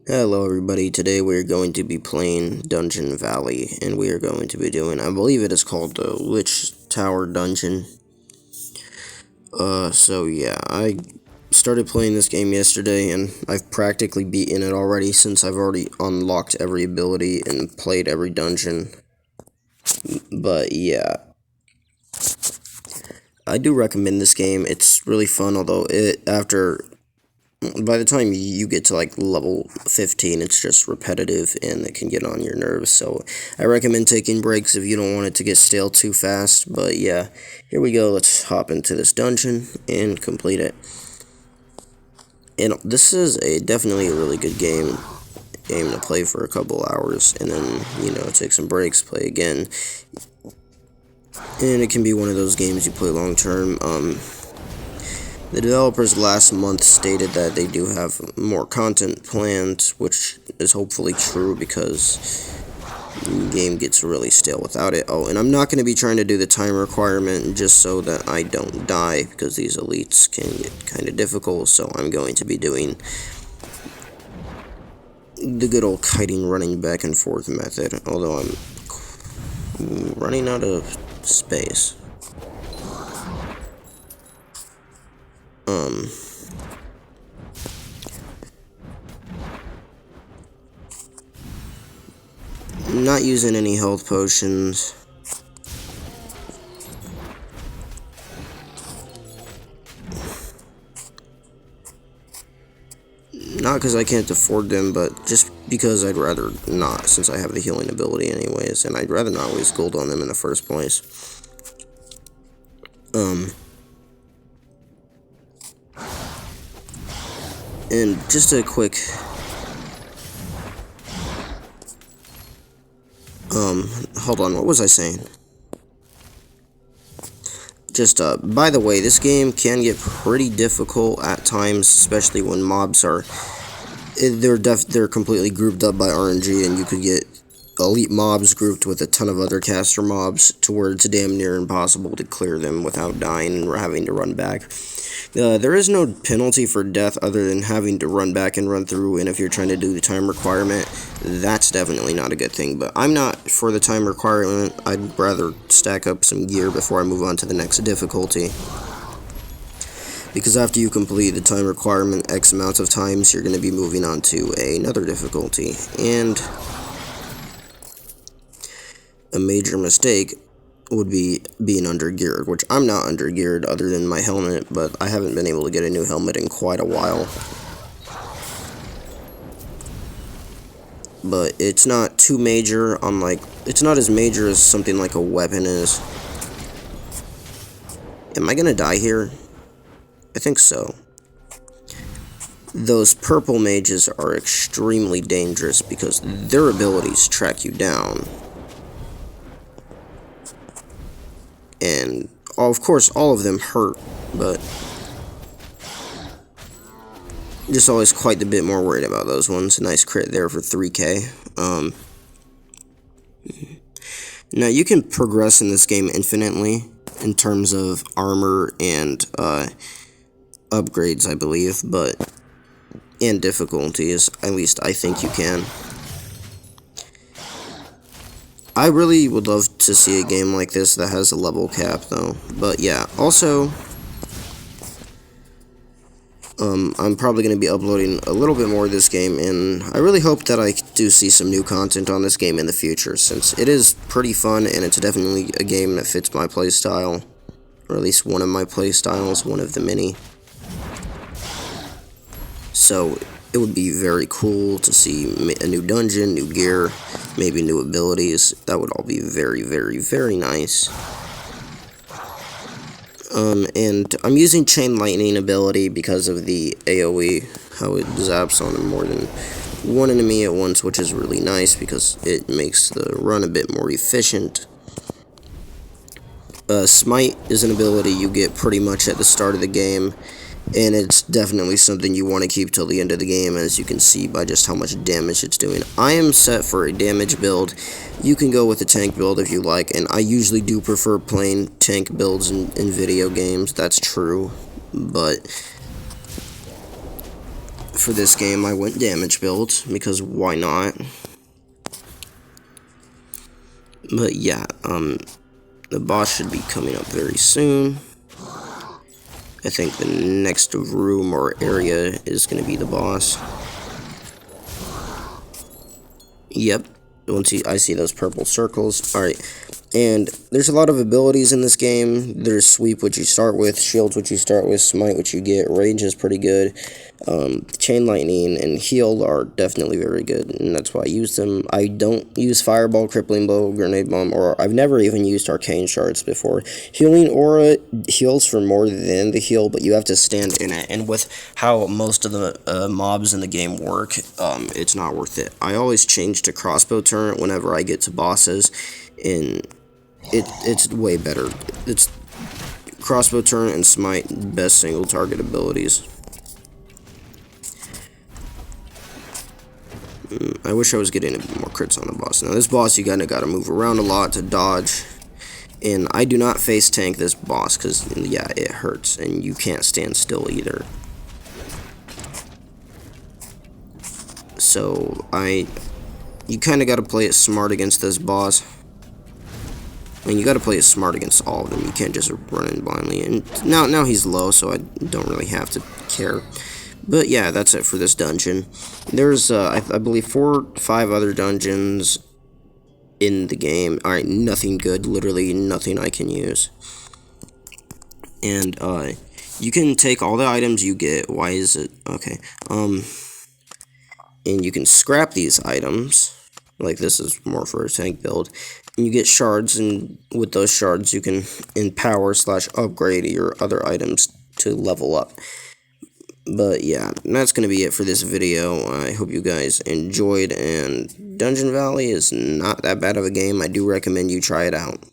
Hello everybody, today we are going to be playing Dungeon Valley, and we are going to be doing, I believe it is called the Lich Tower Dungeon. So yeah, I started playing this game yesterday, and I've practically beaten it already since I've already unlocked every ability and played every dungeon. But yeah, I do recommend this game. It's really fun, although by the time you get to like level 15, it's just repetitive and it can get on your nerves. So I recommend taking breaks if you don't want it to get stale too fast. But yeah, here we go. Let's hop into this dungeon and complete it. And this is definitely a really good game to play for a couple hours, and then take some breaks, play again. And it can be one of those games you play long term. The developers last month stated that they do have more content planned, which is hopefully true because the game gets really stale without it. Oh, and I'm not going to be trying to do the time requirement just so that I don't die, because these elites can get kind of difficult, so I'm going to be doing the good old kiting running back and forth method, although I'm running out of space. Not using any health potions. Not because I can't afford them, but just because I'd rather not, since I have the healing ability anyways, and I'd rather not waste gold on them in the first place. And just a quick hold on, what was I saying? Just, by the way, this game can get pretty difficult at times, especially when mobs are, they're completely grouped up by RNG, and you could get elite mobs grouped with a ton of other caster mobs to where it's damn near impossible to clear them without dying and having to run back. There is no penalty for death other than having to run back and run through, and if you're trying to do the time requirement, that's definitely not a good thing. But I'm not for the time requirement. I'd rather stack up some gear before I move on to the next difficulty. Because after you complete the time requirement X amount of times, you're going to be moving on to another difficulty. And a major mistake would be being under-geared, which I'm not under-geared other than my helmet, but I haven't been able to get a new helmet in quite a while. But it's not too major, it's not as major as something like a weapon is. Am I gonna die here? I think so. Those purple mages are extremely dangerous because their abilities track you down. And, of course, all of them hurt, but just always quite a bit more worried about those ones. A nice crit there for 3k. Now, you can progress in this game infinitely in terms of armor and upgrades, I believe, and difficulties. At least I think you can. I really would love to see a game like this that has a level cap, though. But yeah, also, I'm probably going to be uploading a little bit more of this game, and I really hope that I do see some new content on this game in the future, since it is pretty fun, and it's definitely a game that fits my playstyle, or at least one of my playstyles, one of the many. So it would be very cool to see a new dungeon, new gear, maybe new abilities. That would all be very, very, very nice. And I'm using Chain Lightning ability because of the AoE, how it zaps on more than one enemy at once, which is really nice because it makes the run a bit more efficient. Smite is an ability you get pretty much at the start of the game, and it's definitely something you want to keep till the end of the game, as you can see by just how much damage it's doing. I am set for a damage build. You can go with a tank build if you like, and I usually do prefer playing tank builds in video games, that's true, but for this game, I went damage build, because why not? But yeah, the boss should be coming up very soon. I think the next room or area is going to be the boss. Yep, I see those purple circles. Alright, and there's a lot of abilities in this game. There's sweep, which you start with, shield, which you start with, smite, which you get, range is pretty good. Chain lightning and heal are definitely very good, and that's why I use them. I don't use fireball, crippling blow, grenade bomb, or I've never even used arcane shards before. Healing aura heals for more than the heal, but you have to stand in it, and with how most of the mobs in the game work, it's not worth it. I always change to crossbow turret whenever I get to bosses, and it's way better. It's crossbow turret and smite, best single target abilities. I wish I was getting a bit more crits on the boss. Now this boss, you kinda gotta move around a lot to dodge, and I do not face tank this boss because yeah, it hurts, and you can't stand still either. So you kinda gotta play it smart against this boss. I mean, you gotta play it smart against all of them. You can't just run in blindly. And now he's low, so I don't really have to care. But yeah, that's it for this dungeon. There's, I believe, 4 or 5 other dungeons in the game. Alright, nothing good. Literally nothing I can use. And, you can take all the items you get. Why is it? Okay. And you can scrap these items. Like, this is more for a tank build. And you get shards, and with those shards, you can empower / upgrade your other items to level up. But yeah, that's going to be it for this video. I hope you guys enjoyed, and Dungeon Valley is not that bad of a game. I do recommend you try it out.